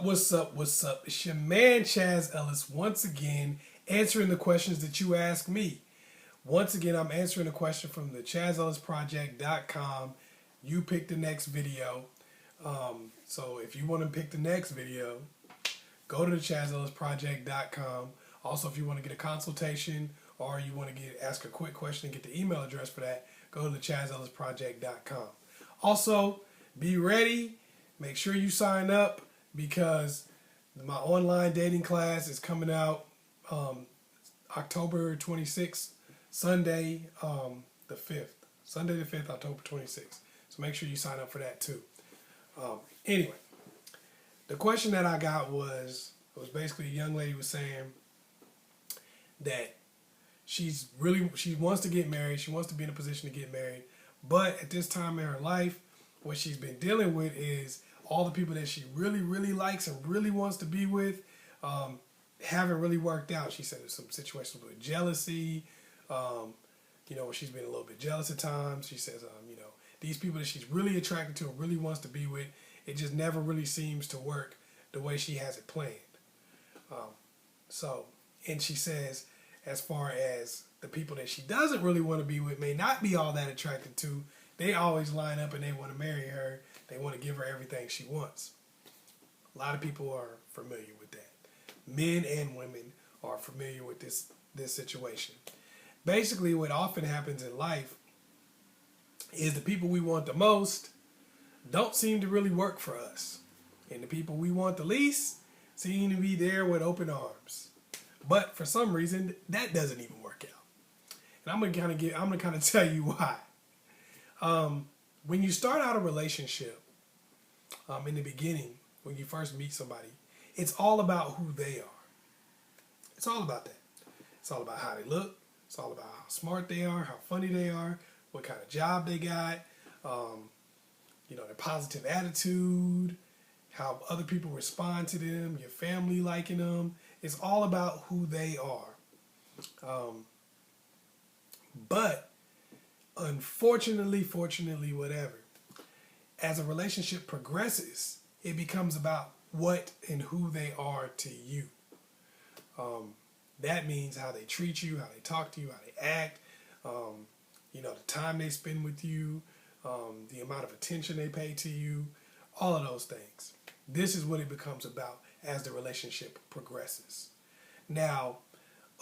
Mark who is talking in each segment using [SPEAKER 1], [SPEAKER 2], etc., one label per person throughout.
[SPEAKER 1] What's up? What's up? It's your man Chaz Ellis once again answering the questions that you ask me. Once again, I'm answering a question from the askchazzellisproject.com. You pick the next video. So if you want to pick the next video, go to the askchazzellisproject.com. Also, if you want to get a consultation or you want to ask a quick question and get the email address for that, go to the askchazzellisproject.com. Also, be ready. Make sure you sign up because my online dating class is coming out October 26th, Sunday the 5th. Sunday the 5th, October 26th. So make sure you sign up for that too. Anyway, the question that I got was basically a young lady was saying that she wants to get married. She wants to be in a position to get married. But at this time in her life, what she's been dealing with is all the people that she really, really likes and really wants to be with haven't really worked out. She said there's some situations with jealousy, where she's been a little bit jealous at times. She says, these people that she's really attracted to and really wants to be with, it just never really seems to work the way she has it planned. And she says, as far as the people that she doesn't really want to be with may not be all that attracted to, they always line up and they want to marry her. They want to give her everything she wants. A lot of people are familiar with that. Men and women are familiar with this situation. Basically, what often happens in life is the people we want the most don't seem to really work for us. And the people we want the least seem to be there with open arms. But for some reason, that doesn't even work out. And I'm gonna kind of tell you why. When you start out a relationship, in the beginning, when you first meet somebody, it's all about who they are. It's all about that. It's all about how they look. It's all about how smart they are, how funny they are, what kind of job they got, their positive attitude, how other people respond to them, your family liking them. It's all about who they are. But unfortunately, fortunately, whatever, as a relationship progresses, it becomes about what and who they are to you. That means how they treat you, how they talk to you, how they act, the time they spend with you, the amount of attention they pay to you, all of those things. This is what it becomes about as the relationship progresses. Now,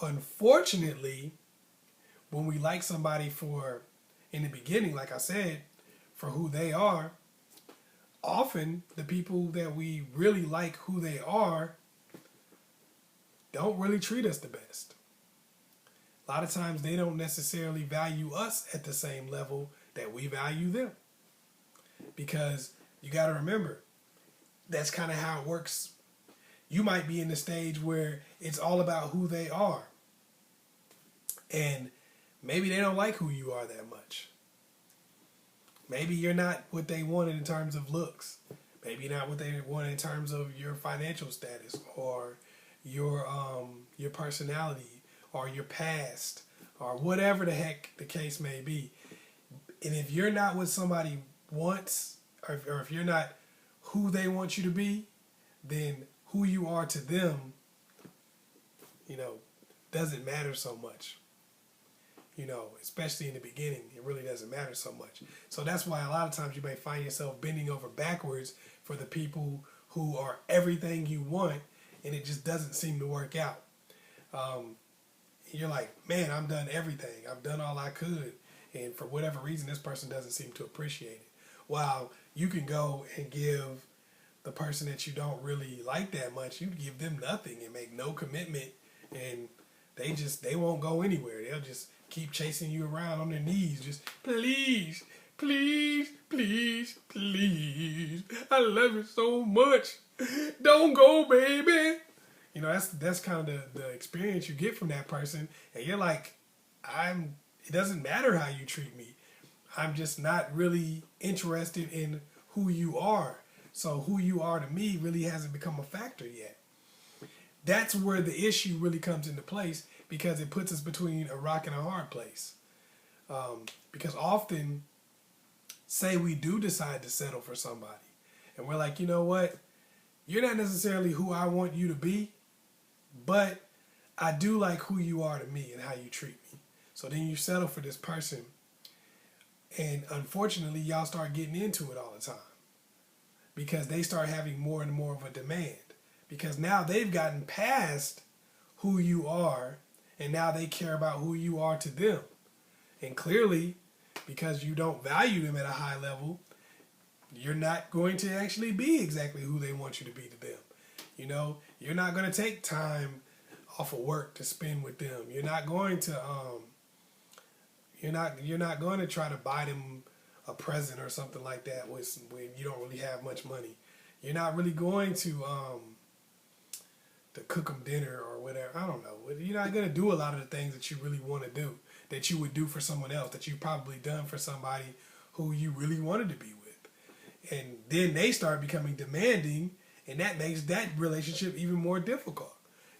[SPEAKER 1] unfortunately, when we like somebody in the beginning, like I said, for who they are, often the people that we really like who they are don't really treat us the best. A lot of times they don't necessarily value us at the same level that we value them. Because you got to remember, that's kind of how it works. You might be in the stage where it's all about who they are. And maybe they don't like who you are that much. Maybe you're not what they wanted in terms of looks. Maybe not what they want in terms of your financial status or your personality or your past or whatever the heck the case may be. And if you're not what somebody wants or if you're not who they want you to be, then who you are to them, doesn't matter so much. Especially in the beginning, it really doesn't matter so much. So that's why a lot of times you may find yourself bending over backwards for the people who are everything you want, and it just doesn't seem to work out. You're like, man, I've done everything. I've done all I could. And for whatever reason, this person doesn't seem to appreciate it. While you can go and give the person that you don't really like that much, you give them nothing and make no commitment, and they won't go anywhere. They'll just keep chasing you around on their knees, just please, please, please, please. I love you so much. Don't go, baby. That's kind of the experience you get from that person, and you're like, it doesn't matter how you treat me. I'm just not really interested in who you are. So who you are to me really hasn't become a factor yet. That's where the issue really comes into place, because it puts us between a rock and a hard place. Because often, say we do decide to settle for somebody, and we're like, you know what? you're not necessarily who I want you to be, but I do like who you are to me and how you treat me. So then you settle for this person, and unfortunately, y'all start getting into it all the time because they start having more and more of a demand. Because now they've gotten past who you are, and now they care about who you are to them. And clearly, because you don't value them at a high level, you're not going to actually be exactly who they want you to be to them. You know, you're not going to take time off of work to spend with them. You're not going to you're not going to try to buy them a present or something like that when you don't really have much money. You're not really going to cook them dinner or whatever. I don't know. You're not going to do a lot of the things that you really want to do, that you would do for someone else, that you've probably done for somebody who you really wanted to be with. And then they start becoming demanding, and that makes that relationship even more difficult.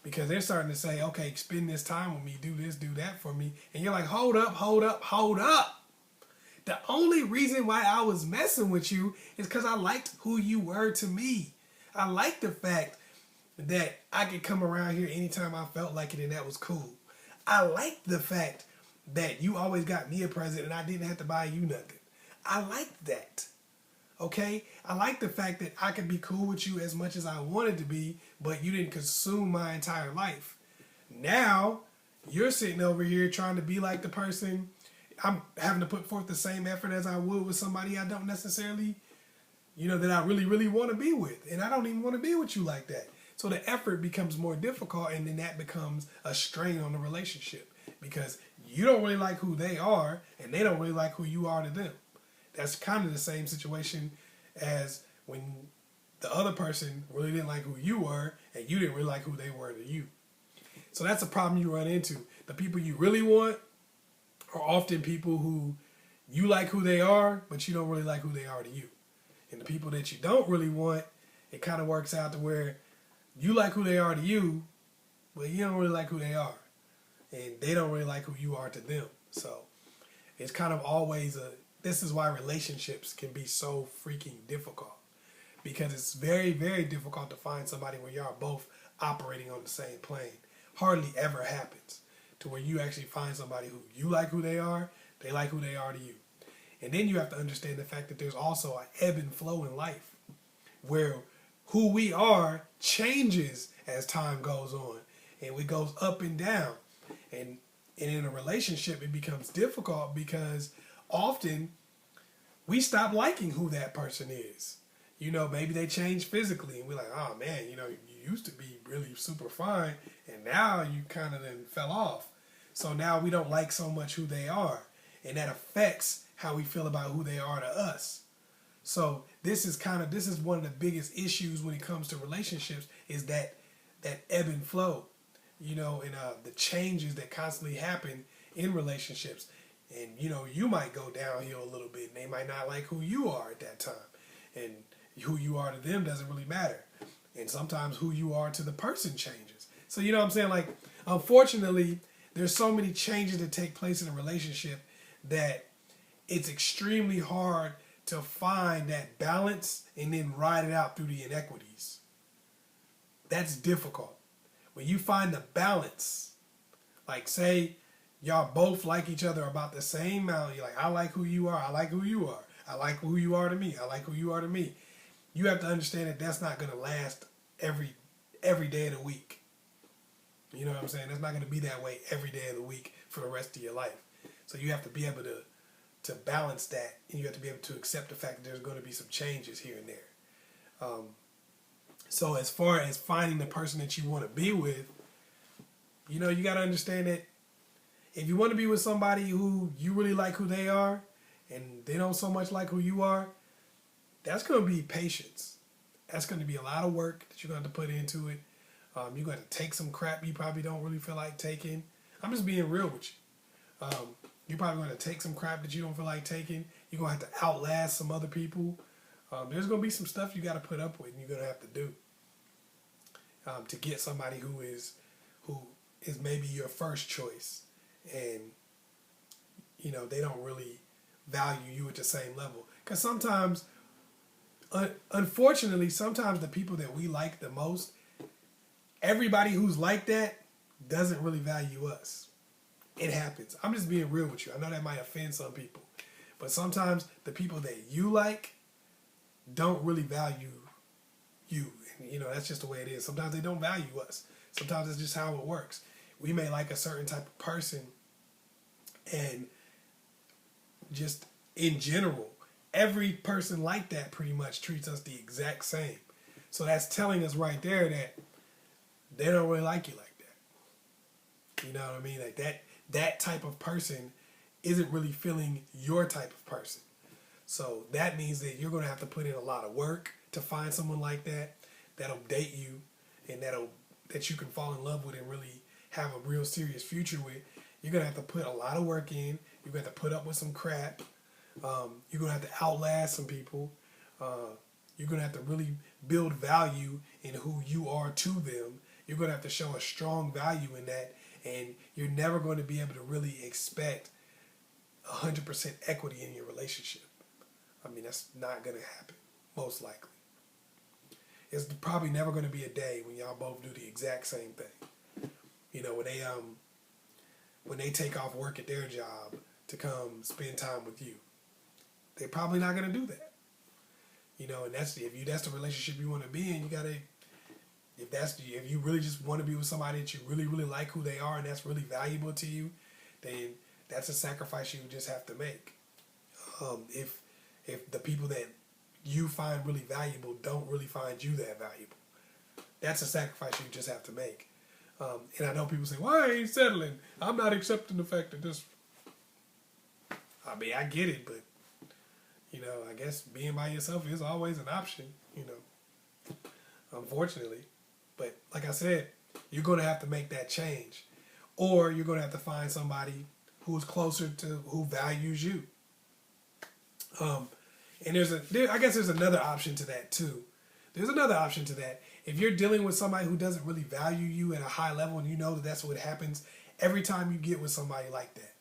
[SPEAKER 1] Because they're starting to say, okay, spend this time with me, do this, do that for me. And you're like, hold up, hold up, hold up. The only reason why I was messing with you is because I liked who you were to me. I liked the fact that I could come around here anytime I felt like it, and that was cool. I liked the fact that you always got me a present and I didn't have to buy you nothing. I liked that. Okay? I like the fact that I could be cool with you as much as I wanted to be, but you didn't consume my entire life. Now, you're sitting over here trying to be like the person. I'm having to put forth the same effort as I would with somebody I don't necessarily, that I really, really want to be with. And I don't even want to be with you like that. So the effort becomes more difficult, and then that becomes a strain on the relationship because you don't really like who they are, and they don't really like who you are to them. That's kind of the same situation as when the other person really didn't like who you were, and you didn't really like who they were to you. So that's a problem you run into. The people you really want are often people who you like who they are, but you don't really like who they are to you. And the people that you don't really want, it kind of works out to where you like who they are to you, but you don't really like who they are. And they don't really like who you are to them. So it's kind of always this is why relationships can be so freaking difficult. Because it's very, very difficult to find somebody where y'all both operating on the same plane. Hardly ever happens to where you actually find somebody who you like who they like who they are to you. And then you have to understand the fact that there's also an ebb and flow in life where who we are changes as time goes on, and it goes up and down. And in a relationship, it becomes difficult because often we stop liking who that person is. Maybe they change physically, and we're like, oh man, you used to be really super fine, and now you kind of then fell off. So now we don't like so much who they are, and that affects how we feel about who they are to us. So this is one of the biggest issues when it comes to relationships is that ebb and flow, and the changes that constantly happen in relationships. And, you might go downhill a little bit and they might not like who you are at that time. And who you are to them doesn't really matter. And sometimes who you are to the person changes. So, you know what I'm saying? Like, unfortunately, there's so many changes that take place in a relationship that it's extremely hard to find that balance and then ride it out through the inequities. That's difficult. When you find the balance, like say y'all both like each other about the same amount, you're like, I like who you are, I like who you are, I like who you are to me, I like who you are to me. You have to understand that that's not going to last every day of the week. You know what I'm saying? It's not going to be that way every day of the week for the rest of your life. So you have to be able to balance that, and you have to be able to accept the fact that there's going to be some changes here and there. So as far as finding the person that you want to be with, you got to understand that if you want to be with somebody who you really like who they are, and they don't so much like who you are, that's going to be patience. That's going to be a lot of work that you're going to have to put into it. You're going to take some crap you probably don't really feel like taking. I'm just being real with you. You're probably going to take some crap that you don't feel like taking. You're going to have to outlast some other people. There's going to be some stuff you got to put up with and you're going to have to do to get somebody who is maybe your first choice. And, they don't really value you at the same level. Because sometimes unfortunately, sometimes the people that we like the most, everybody who's like that doesn't really value us. It happens. I'm just being real with you. I know that might offend some people, but sometimes the people that you like don't really value you. And, you know, that's just the way it is. Sometimes they don't value us. Sometimes it's just how it works. We may like a certain type of person, and just in general, every person like that pretty much treats us the exact same. So that's telling us right there that they don't really like you like that. You know what I mean? Like that type of person isn't really feeling your type of person. So that means that you're going to have to put in a lot of work to find someone like that, that'll date you, and that you can fall in love with and really have a real serious future with. You're going to have to put a lot of work in. You're going to have to put up with some crap. You're going to have to outlast some people. You're going to have to really build value in who you are to them. You're going to have to show a strong value in that, and you're never going to be able to really expect 100% equity in your relationship. I mean, that's not going to happen, most likely. It's probably never going to be a day when y'all both do the exact same thing. You know, when they take off work at their job to come spend time with you, they're probably not going to do that. You know, and that's the relationship you want to be in. You gotta, if you really just want to be with somebody that you really, really like who they are and that's really valuable to you, then that's a sacrifice you just have to make. If the people that you find really valuable don't really find you that valuable, that's a sacrifice you just have to make. And I know people say, "Why ain't settling? I'm not accepting the fact that this." I mean, I get it, but you know, I guess being by yourself is always an option. You know, unfortunately, but like I said, you're going to have to make that change, or you're going to have to find somebody who's closer to who values you. And I guess there's another option to that too. There's another option to that. If you're dealing with somebody who doesn't really value you at a high level, and you know that that's what happens every time you get with somebody like that,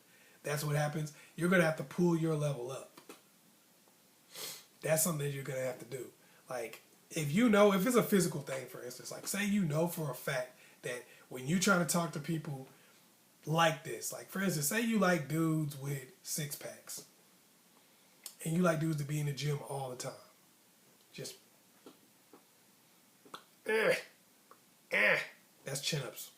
[SPEAKER 1] that's what happens. You're going to have to pull your level up. That's something that you're going to have to do. Like, if it's a physical thing, for instance, like say you know for a fact that when you try to talk to people like this, like for instance, say you like dudes with six packs, and you like dudes to be in the gym all the time. Just, that's chin-ups.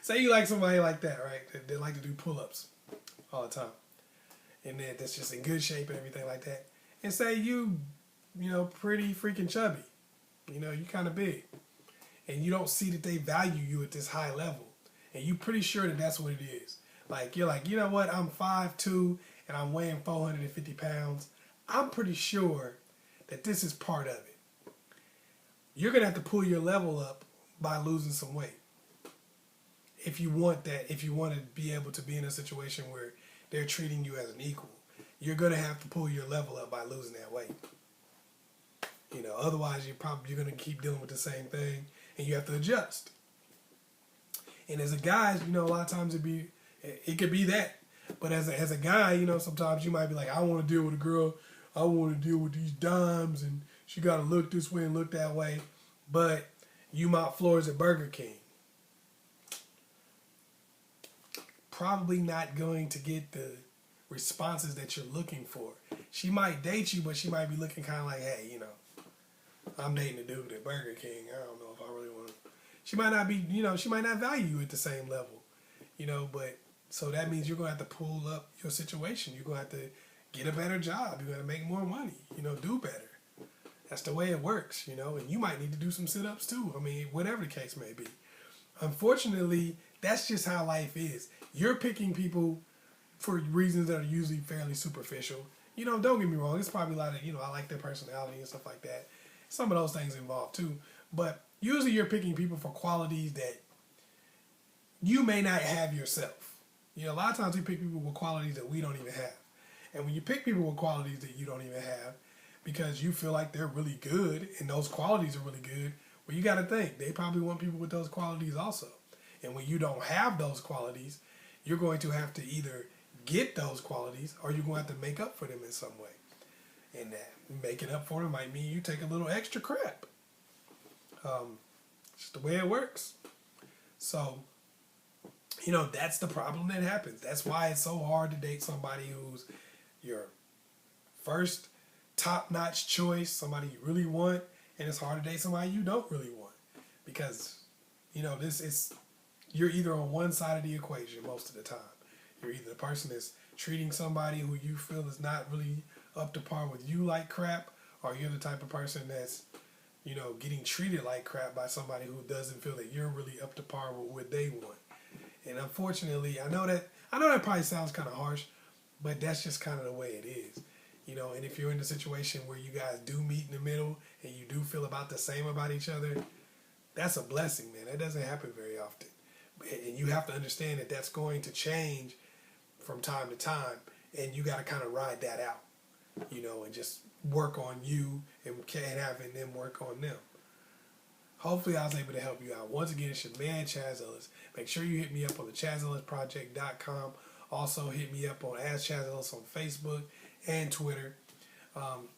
[SPEAKER 1] Say you like somebody like that, right? They like to do pull-ups all the time. And that's just in good shape and everything like that. And say you know, pretty freaking chubby. You know, you kind of big. And you don't see that they value you at this high level. And you're pretty sure that that's what it is. Like, you're like, you know what? I'm 5'2", and I'm weighing 450 pounds. I'm pretty sure that this is part of it. You're going to have to pull your level up by losing some weight. If you want that, if you want to be able to be in a situation where they're treating you as an equal, you're going to have to pull your level up by losing that weight. You know, otherwise you're going to keep dealing with the same thing, and you have to adjust. And as a guy, you know, a lot of times it could be that. But as a guy, you know, sometimes you might be like, I want to deal with a girl, I want to deal with these dimes, and she got to look this way and look that way. But you mop floors at Burger King. Probably not going to get the responses that you're looking for. She might date you, but she might be looking kind of like, hey, you know, I'm dating a dude at Burger King. I don't know if I really want to. She might not be, you know, she might not value you at the same level, you know, but so that means you're going to have to pull up your situation. You're going to have to get a better job. You're going to make more money, you know, do better. That's the way it works, you know, and you might need to do some sit-ups too. I mean, whatever the case may be. Unfortunately, that's just how life is. You're picking people for reasons that are usually fairly superficial. You know, don't get me wrong. It's probably a lot of, you know, I like their personality and stuff like that. Some of those things involved too. But usually you're picking people for qualities that you may not have yourself. You know, a lot of times we pick people with qualities that we don't even have. And when you pick people with qualities that you don't even have, because you feel like they're really good and those qualities are really good, well, you got to think, they probably want people with those qualities also. And when you don't have those qualities, you're going to have to either get those qualities or you're going to have to make up for them in some way. And that making up for it might mean you take a little extra crap. Just the way it works. So, that's the problem that happens. That's why it's so hard to date somebody who's your first top-notch choice, somebody you really want, and it's hard to date somebody you don't really want. Because, you're either on one side of the equation most of the time. You're either the person that's treating somebody who you feel is not really up to par with you like crap, or you're the type of person that's, getting treated like crap by somebody who doesn't feel that you're really up to par with what they want. And unfortunately, I know that probably sounds kind of harsh, but that's just kind of the way it is. And if you're in a situation where you guys do meet in the middle and you do feel about the same about each other, that's a blessing, man. That doesn't happen very often. And you have to understand that that's going to change from time to time, and you got to kind of ride that out, and just work on you and having them work on them. Hopefully I was able to help you out. Once again, it's your man, Chazzellis. Make sure you hit me up on the ChazzellisProject.com. Also hit me up on askchazzellis on Facebook and Twitter.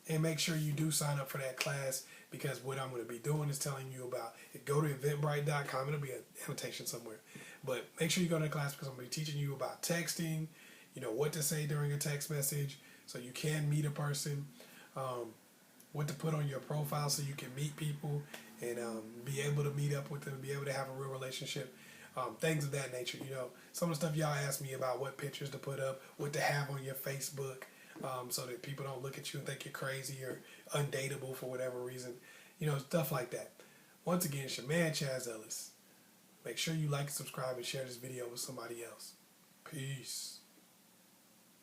[SPEAKER 1] And make sure you do sign up for that class, because what I'm going to be doing is telling you about it. Go to eventbrite.com. It'll be an annotation somewhere. But make sure you go to the class, because I'm going to be teaching you about texting, what to say during a text message so you can meet a person, what to put on your profile so you can meet people and be able to meet up with them, be able to have a real relationship, things of that nature. Some of the stuff y'all asked me about, what pictures to put up, what to have on your Facebook, so that people don't look at you and think you're crazy or undateable for whatever reason. Stuff like that. Once again, it's your man, Chazzellis. Make sure you like, subscribe, and share this video with somebody else. Peace.